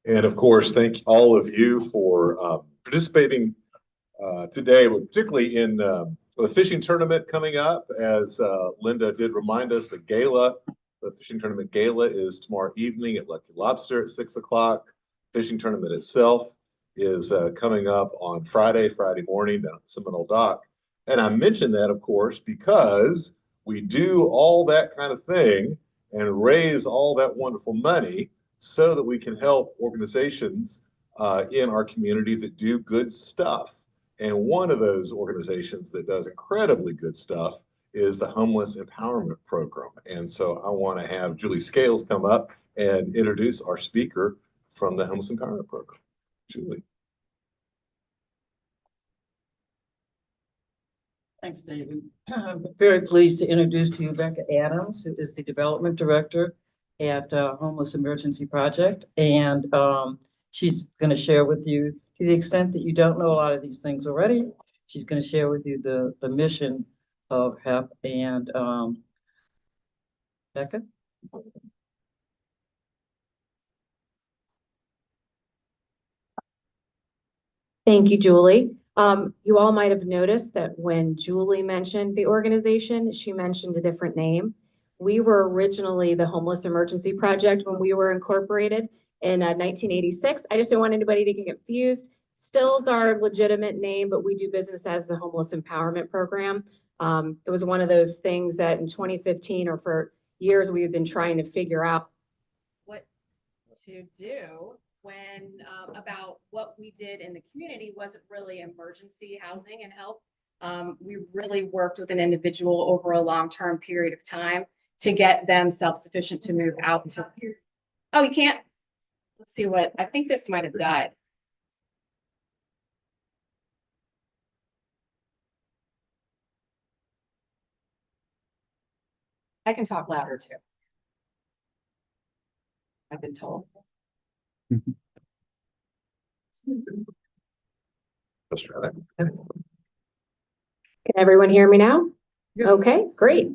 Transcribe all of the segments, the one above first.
And of course, thank all of you for participating today, particularly in the fishing tournament coming up. As Linda did remind us, the fishing tournament gala is tomorrow evening at Lucky Lobster at 6 o'clock. Fishing tournament itself is coming up on Friday morning down at the Seminole Dock. And I mention that, of course, because we do all that kind of thing and raise all that wonderful money so that we can help organizations in our community that do good stuff. And one of those organizations that does incredibly good stuff is the Homeless Empowerment Program. And so I want to have Julie Scales come up and introduce our speaker from the Homeless Empowerment Program. Julie. Thanks, David. I'm very pleased to introduce to you Becca Adams, who is the Development Director at Homeless Emergency Project. And she's going to share with you, to the extent that you don't know a lot of these things already, she's going to share with you the mission of HEP. And Becca? Thank you, Julie. You all might have noticed that when Julie mentioned the organization, she mentioned a different name. We were originally the Homeless Emergency Project when we were incorporated in 1986. I just don't want anybody to get confused. Still is our legitimate name, but we do business as the Homeless Empowerment Program. It was one of those things that in 2015 or for years we've been trying to figure out what to do when about what we did in the community wasn't really emergency housing and help. We really worked with an individual over a long-term period of time to get them self-sufficient to move out into. Oh, you can't. Let's see what, I think this might have died. I can talk louder too. I've been told. Let's try that. Can everyone hear me now? Yeah. Okay, great.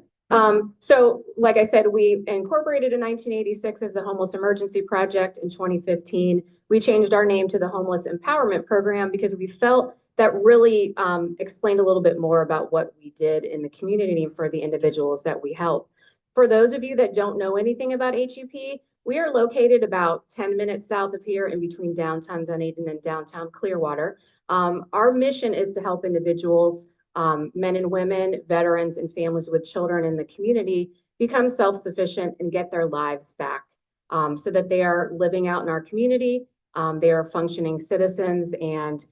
So like I said, we incorporated in 1986 as the Homeless Emergency Project. In 2015, we changed our name to the Homeless Empowerment Program because we felt that really explained a little bit more about what we did in the community for the individuals that we help. For those of you that don't know anything about HEP, we are located about 10 minutes south of here in between downtown Dunedin and downtown Clearwater. Our mission is to help individuals, men and women, veterans, and families with children in the community become self-sufficient and get their lives back so that they are living out in our community, they are functioning citizens, and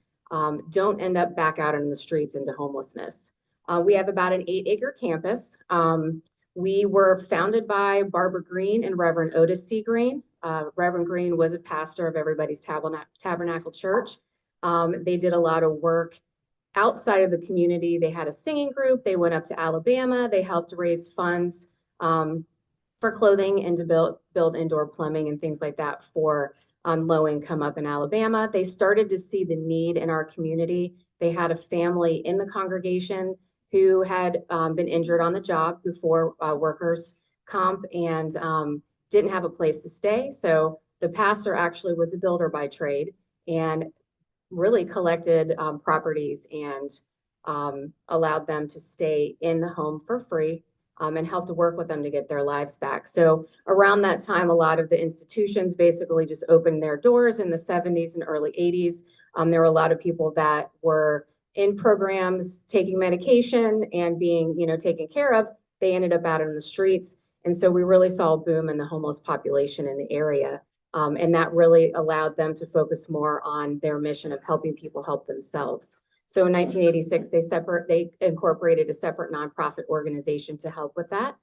don't end up back out in the streets into homelessness. We have about an 8-acre campus. We were founded by Barbara Green and Reverend Otis C. Green. Reverend Green was a pastor of Everybody's Tabernacle Church. They did a lot of work outside of the community. They had a singing group. They went up to Alabama. They helped raise funds for clothing and to build indoor plumbing and things like that for low income up in Alabama. They started to see the need in our community. They had a family in the congregation who had been injured on the job before workers' comp and didn't have a place to stay. So the pastor actually was a builder by trade and really collected properties and allowed them to stay in the home for free and helped to work with them to get their lives back. So around that time, a lot of the institutions basically just opened their doors in the 70s and early 80s. There were a lot of people that were in programs, taking medication and being, taken care of. They ended up out in the streets. And so we really saw a boom in the homeless population in the area. And that really allowed them to focus more on their mission of helping people help themselves. So in 1986, they incorporated a separate nonprofit organization to help with that.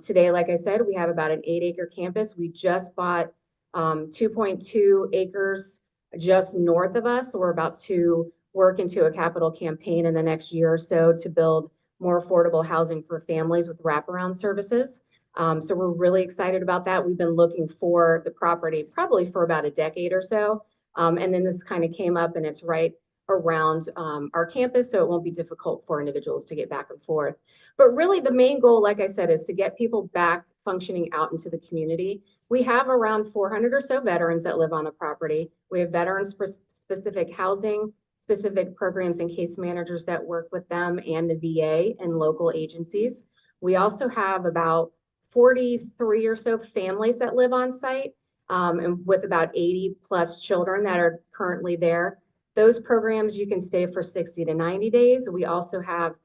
Today, like I said, we have about an 8-acre campus. We just bought 2.2 acres just north of us. So we're about to work into a capital campaign in the next year or so to build more affordable housing for families with wraparound services. So we're really excited about that. We've been looking for the property probably for about a decade or so. And then this kind of came up and it's right around our campus, so it won't be difficult for individuals to get back and forth. But really the main goal, like I said, is to get people back functioning out into the community. We have around 400 or so veterans that live on the property. We have veteran-specific housing, specific programs and case managers that work with them and the VA and local agencies. We also have about 43 or so families that live on site, and with about 80 plus children that are currently there. Those programs, you can stay for 60 to 90 days. We also have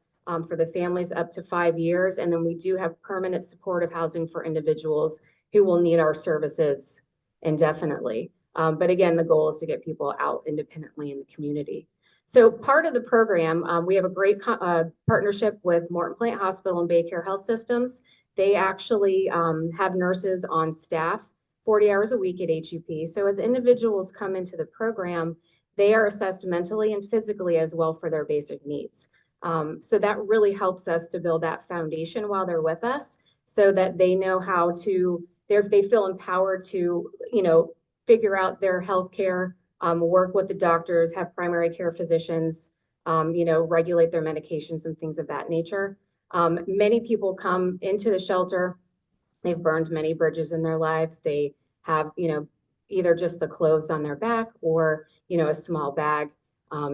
for the families up to 5 years. And then we do have permanent supportive housing for individuals who will need our services indefinitely. But again, the goal is to get people out independently in the community. So part of the program, we have a great partnership with Morton Plant Hospital and Baycare Health Systems. They actually have nurses on staff 40 hours a week at HEP. So as individuals come into the program, they are assessed mentally and physically as well for their basic needs. So that really helps us to build that foundation while they're with us so that they know how to, they feel empowered to, figure out their healthcare, work with the doctors, have primary care physicians, regulate their medications and things of that nature. Many people come into the shelter. They've burned many bridges in their lives. They have, either just the clothes on their back or, a small bag.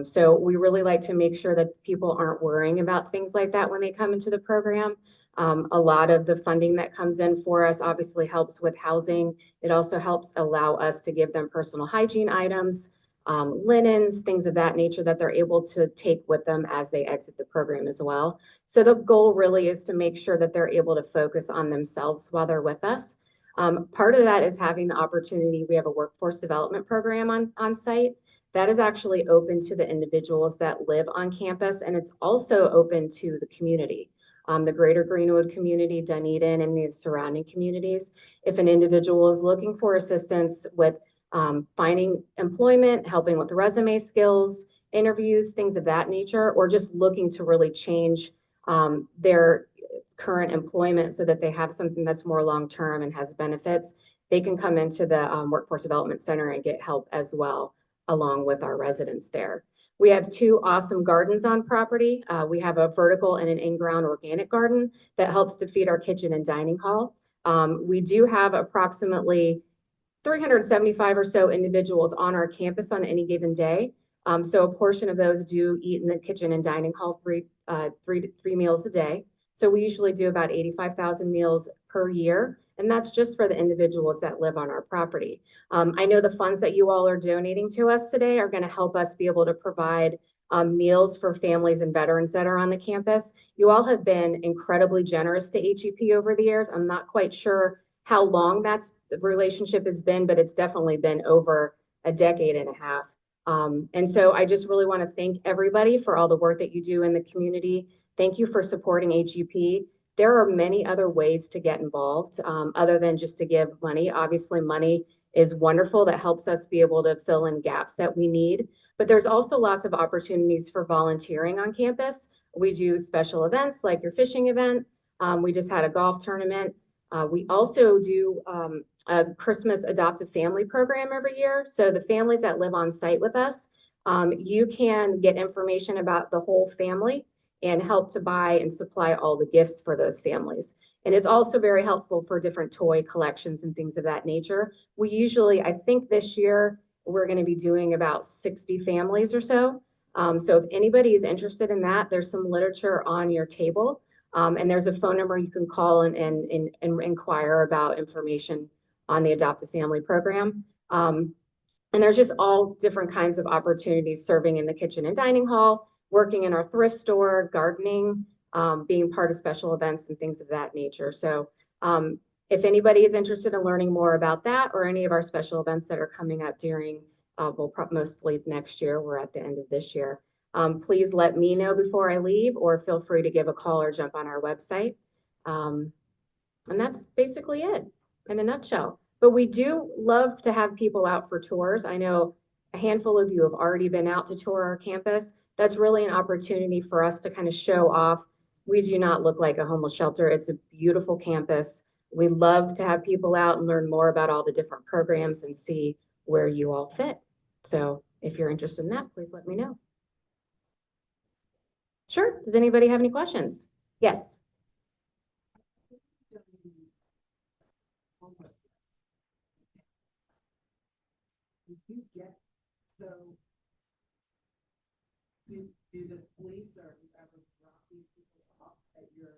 So we really like to make sure that people aren't worrying about things like that when they come into the program. A lot of the funding that comes in for us obviously helps with housing. It also helps allow us to give them personal hygiene items, linens, things of that nature that they're able to take with them as they exit the program as well. So the goal really is to make sure that they're able to focus on themselves while they're with us. Part of that is having the opportunity. We have a workforce development program on site that is actually open to the individuals that live on campus, and it's also open to the community. The greater Greenwood community, Dunedin, and the surrounding communities. If an individual is looking for assistance with finding employment, helping with resume skills, interviews, things of that nature, or just looking to really change their current employment so that they have something that's more long-term and has benefits, they can come into the Workforce Development Center and get help as well, along with our residents there. We have 2 awesome gardens on property. We have a vertical and an in-ground organic garden that helps to feed our kitchen and dining hall. We do have approximately 375 or so individuals on our campus on any given day. So a portion of those do eat in the kitchen and dining hall three meals a day. So we usually do about 85,000 meals per year. And that's just for the individuals that live on our property. I know the funds that you all are donating to us today are going to help us be able to provide meals for families and veterans that are on the campus. You all have been incredibly generous to HEP over the years. I'm not quite sure how long that relationship has been, but it's definitely been over a decade and a half. And so I just really want to thank everybody for all the work that you do in the community. Thank you for supporting HEP. There are many other ways to get involved other than just to give money. Obviously, money is wonderful. That helps us be able to fill in gaps that we need. But there's also lots of opportunities for volunteering on campus. We do special events like your fishing event. We just had a golf tournament. We also do a Christmas adoptive family program every year. So the families that live on site with us, you can get information about the whole family and help to buy and supply all the gifts for those families. And it's also very helpful for different toy collections and things of that nature. We usually, I think this year, we're going to be doing about 60 families or so. So if anybody is interested in that, there's some literature on your table. And there's a phone number you can call and inquire about information on the adoptive family program. And there's just all different kinds of opportunities serving in the kitchen and dining hall, working in our thrift store, gardening, being part of special events and things of that nature. So if anybody is interested in learning more about that or any of our special events that are coming up during, mostly next year, we're at the end of this year, please let me know before I leave or feel free to give a call or jump on our website. And that's basically it in a nutshell. But we do love to have people out for tours. I know a handful of you have already been out to tour our campus. That's really an opportunity for us to kind of show off. We do not look like a homeless shelter. It's a beautiful campus. We love to have people out and learn more about all the different programs and see where you all fit. So if you're interested in that, please let me know. Sure. Does anybody have any questions? Yes. did you get, so do the police or whoever drop these people off at your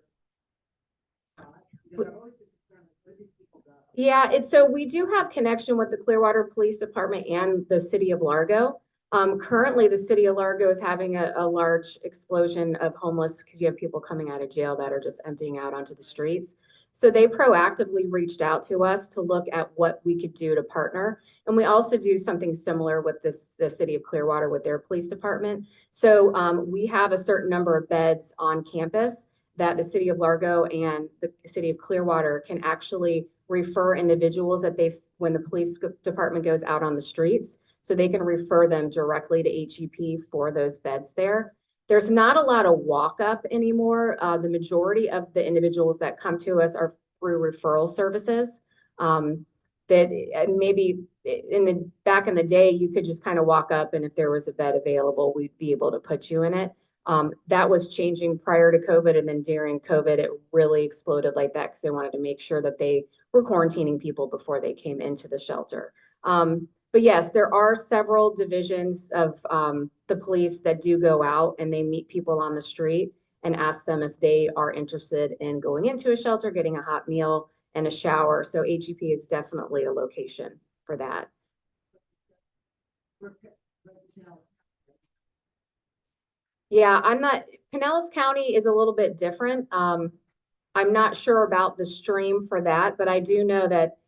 spot? Because I've always been concerned, where these people go. Yeah, so we do have connection with the Clearwater Police Department and the city of Largo. Currently, the city of Largo is having a large explosion of homeless because you have people coming out of jail that are just emptying out onto the streets. So they proactively reached out to us to look at what we could do to partner. And we also do something similar with the city of Clearwater with their police department. So we have a certain number of beds on campus that the city of Largo and the city of Clearwater can actually refer individuals that when the police department goes out on the streets, so they can refer them directly to HEP for those beds there. There's not a lot of walk up anymore. The majority of the individuals that come to us are through referral services. That maybe back in the day, you could just kind of walk up, and if there was a bed available, we'd be able to put you in it. That was changing prior to COVID, and then during COVID, it really exploded like that because they wanted to make sure that they were quarantining people before they came into the shelter. But yes, there are several divisions of the police that do go out and they meet people on the street and ask them if they are interested in going into a shelter, getting a hot meal and a shower. So HEP is definitely a location for that. Yeah, Pinellas County is a little bit different. I'm not sure about the stream for that, but I do know that,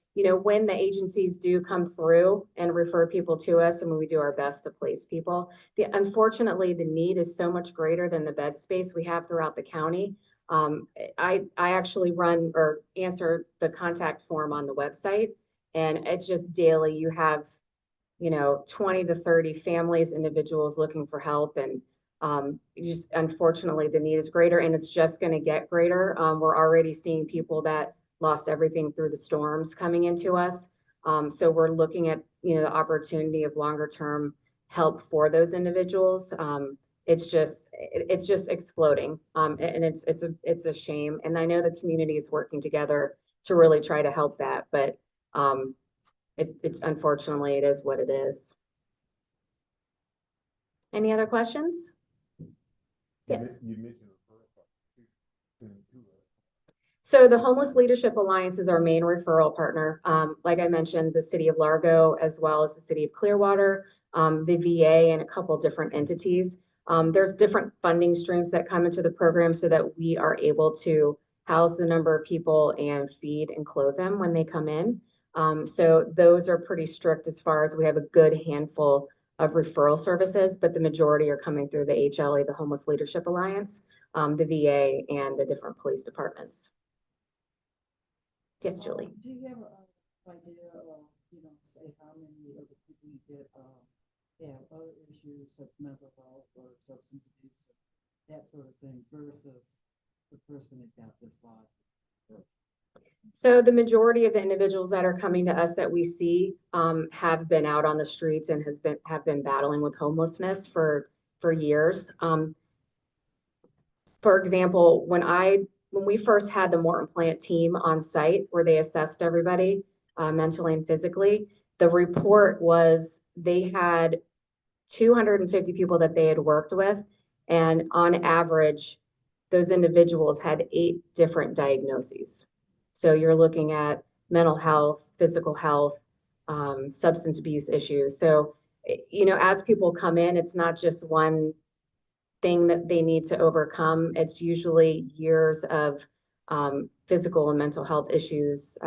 when the agencies do come through and refer people to us, and when we do our best to place people, unfortunately, the need is so much greater than the bed space we have throughout the county. I actually run or answer the contact form on the website, and it's just daily. You have, 20 to 30 families, individuals looking for help, and just unfortunately the need is greater, and it's just going to get greater. We're already seeing people that lost everything through the storms coming into us. So we're looking at, the opportunity of longer term help for those individuals. It's just exploding. And it's a shame. And I know the community is working together to really try to help that, but it's unfortunately, it is what it is. Any other questions? Yes. You mentioned So the Homeless Leadership Alliance is our main referral partner. Like I mentioned, the city of Largo, as well as the city of Clearwater, the VA, and a couple different entities. There's different funding streams that come into the program so that we are able to house the number of people and feed and clothe them when they come in. So those are pretty strict as far as we have a good handful of referral services, but the majority are coming through the HLA, the Homeless Leadership Alliance, the VA, and the different police departments. Yes, Julie. Do you have an idea of, say how many of the people you get have other issues such mental health or substance abuse, that sort of thing, versus the person that got this life? So the majority of the individuals that are coming to us that we see have been out on the streets and have been battling with homelessness for years. For example, when we first had the Morton Plant team on site where they assessed everybody mentally and physically, the report was they had 250 people that they had worked with, and on average, those individuals had 8 different diagnoses. So you're looking at mental health, physical health, substance abuse issues. So, as people come in, it's not just one thing that they need to overcome. It's usually years of physical and mental health issues,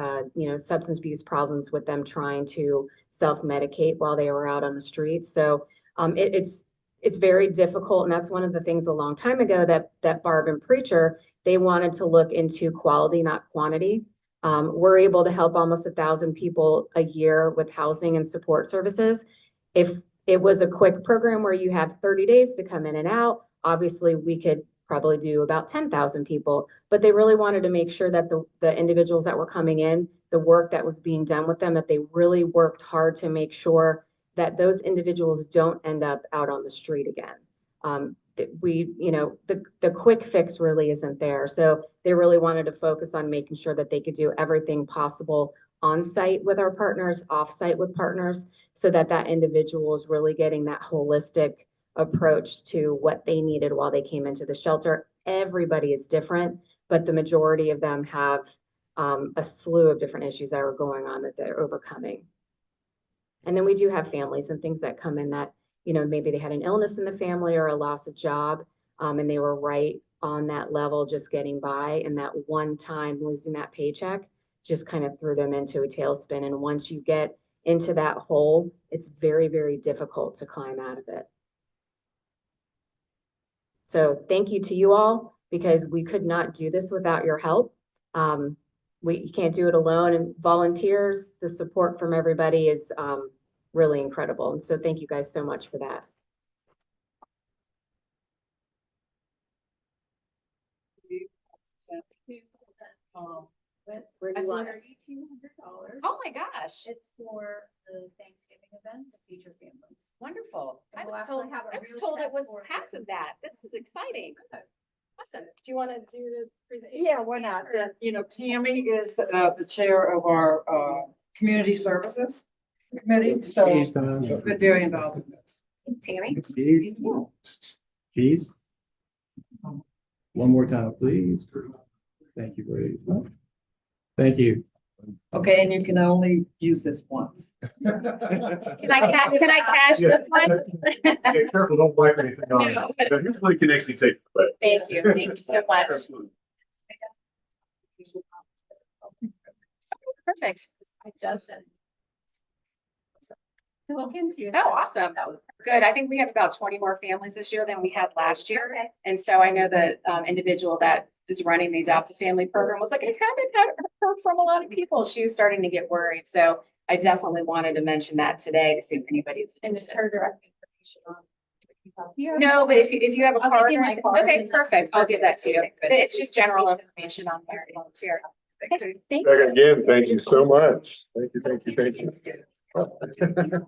substance abuse problems with them trying to self-medicate while they were out on the streets. So it's very difficult. And that's one of the things a long time ago that Barb and Preacher, they wanted to look into quality, not quantity. We're able to help almost 1,000 people a year with housing and support services. If it was a quick program where you have 30 days to come in and out, obviously we could probably do about 10,000 people, but they really wanted to make sure that the individuals that were coming in, the work that was being done with them, that they really worked hard to make sure that those individuals don't end up out on the street again. The quick fix really isn't there. So they really wanted to focus on making sure that they could do everything possible on-site with our partners, off-site with partners, so that that individual is really getting that holistic approach to what they needed while they came into the shelter. Everybody is different, but the majority of them have a slew of different issues that are going on that they're overcoming. And then we do have families and things that come in that, you know, maybe they had an illness in the family or a loss of job, and they were right on that level, just getting by. And that one time losing that paycheck just kind of threw them into a tailspin. And once you get into that hole, it's very, very difficult to climb out of it. So thank you to you all, because we could not do this without your help. You can't do it alone, and volunteers, the support from everybody is really incredible. And so thank you guys so much for that. Where do you want us? $1,800. Oh my gosh, It's for the Thanksgiving event to feature families. wonderful. And I we'll was told, actually have a I was real told it check was for half of that. This is exciting. Awesome. Do you want to do the presentation? Yeah, why not? You know, Tammy is the chair of our community services committee, so she's been very involved in this. Tammy? Please. Please. One more time, please. Thank you very much. Thank you. Okay, and you can only use this once. Can I cash this one? Be careful, don't wipe anything on. No. But usually can actually take it away. Thank you so much. Absolutely. Perfect. Justin. To look into. Oh, awesome. Good. I think we have about 20 more families this year than we had last year. And so I know the individual that is running the Adopt a Family program was like, I haven't heard from a lot of people. She was starting to get worried. So I definitely wanted to mention that today to see if anybody's And it's interested. her direct information on. No, but if you have a I'll give card, you my card okay, and then- perfect. I'll give that to you. Okay, good. But it's just general information on there. Volunteer. Okay, thank you. Again, thank you so much. Thank you, thank you, thank you.